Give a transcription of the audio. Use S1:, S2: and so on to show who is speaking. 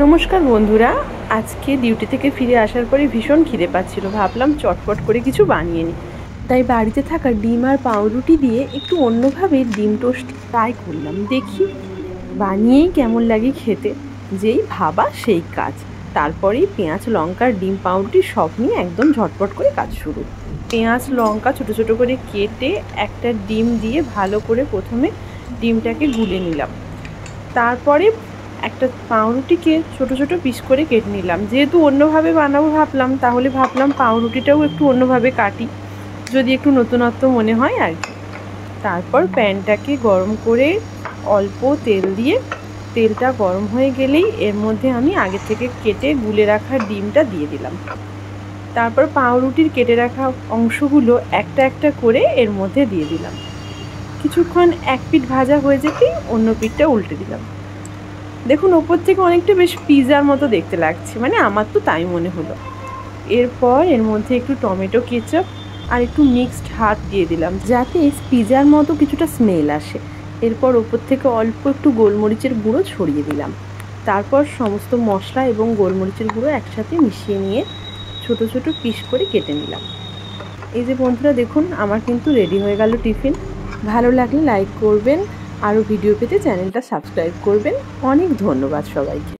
S1: নমস্কার বন্ধুরা, আজকে ডিউটি থেকে ফিরে আসার পরে ভীষণ খিদে পাচ্ছিল। ভাবলাম চটপট করে কিছু বানিয়ে নিই। তাই বাড়িতে থাকা ডিম আর পাউরুটি দিয়ে একটু অন্যভাবে ডিম টোস্ট ট্রাই করলাম। দেখি বানিয়েই কেমন লাগে খেতে। যেই ভাবা সেই কাজ। তারপরেই পেঁয়াজ লঙ্কার ডিম পাউরুটি সব নিয়ে একদম ঝটপট করে কাজ শুরু। পেঁয়াজ লঙ্কা ছোটো ছোটো করে কেটে একটা ডিম দিয়ে ভালো করে প্রথমে ডিমটাকে গুলে নিলাম। তারপরে একটা পাউরুটিকে ছোটো ছোটো পিস করে কেটে নিলাম। যেহেতু অন্যভাবে বানাবো ভাবলাম পাউরুটিটাও একটু অন্যভাবে কাটি, যদি একটু নতুনত্ব মনে হয় আর কি। তারপর প্যানটাকে গরম করে অল্প তেল দিয়ে, তেলটা গরম হয়ে গেলেই এর মধ্যে আমি আগে থেকে কেটে গুলে রাখা ডিমটা দিয়ে দিলাম। তারপর পাউরুটির কেটে রাখা অংশগুলো একটা একটা করে এর মধ্যে দিয়ে দিলাম। কিছুক্ষণ এক পিঠ ভাজা হয়ে যেতেই অন্য পিঠটা উল্টে দিলাম। দেখুন ওপর থেকে অনেকটা বেশ পিৎজার মতো দেখতে লাগছে, মানে আমার তো তাই মনে হলো। এরপর এর মধ্যে একটু টমেটো কেচাপ আর একটু মিক্সড হার্ট দিয়ে দিলাম, যাতে পিৎজার মতো কিছুটা স্মেল আসে। এরপর ওপর থেকে অল্প একটু গোলমরিচের গুঁড়ো ছড়িয়ে দিলাম। তারপর সমস্ত মশলা এবং গোলমরিচের গুঁড়ো একসাথে মিশিয়ে নিয়ে ছোট ছোট পিস করে কেটে নিলাম। এই যে বন্ধুরা দেখুন, আমার কিন্তু রেডি হয়ে গেল টিফিন। ভালো লাগলে লাইক করবেন, আরও ভিডিও পেতে চ্যানেলটা সাবস্ক্রাইব করবেন। অনেক ধন্যবাদ সবাইকে।